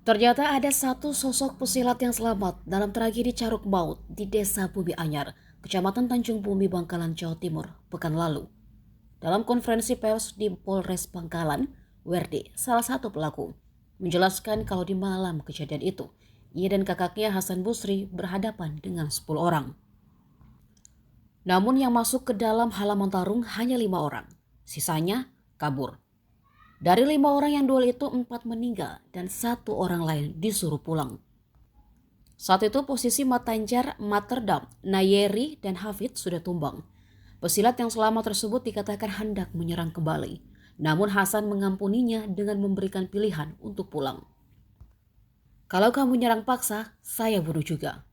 Ternyata ada satu sosok pesilat yang selamat dalam tragedi caruk maut di Desa Bumi Anyar, Kecamatan Tanjung Bumi, Bangkalan, Jawa Timur, pekan lalu. Dalam konferensi pers di Polres Bangkalan, Werdi, salah satu pelaku, menjelaskan kalau di malam kejadian itu, ia dan kakaknya Hasan Busri berhadapan dengan 10 orang. Namun yang masuk ke dalam halaman tarung hanya 5 orang, sisanya kabur. Dari 5 orang yang duel itu 4 meninggal dan 1 orang lain disuruh pulang. Saat itu posisi Matanjar, Materdam, Nayeri, dan Hafid sudah tumbang. Pesilat yang selamat tersebut dikatakan hendak menyerang kembali. Namun Hasan mengampuninya dengan memberikan pilihan untuk pulang. Kalau kamu nyerang paksa, saya bunuh juga.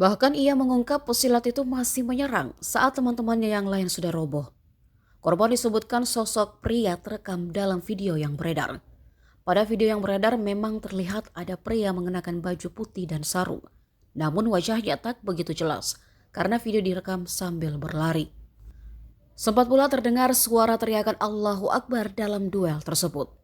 Bahkan ia mengungkap pesilat itu masih menyerang saat teman-temannya yang lain sudah roboh. Korban disebutkan sosok pria terekam dalam video yang beredar. Pada video yang beredar memang terlihat ada pria mengenakan baju putih dan sarung. Namun wajahnya tak begitu jelas karena video direkam sambil berlari. Sempat pula terdengar suara teriakan Allahu Akbar dalam duel tersebut.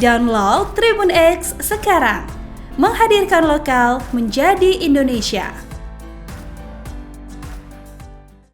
Download Tribun X sekarang, menghadirkan lokal menjadi Indonesia.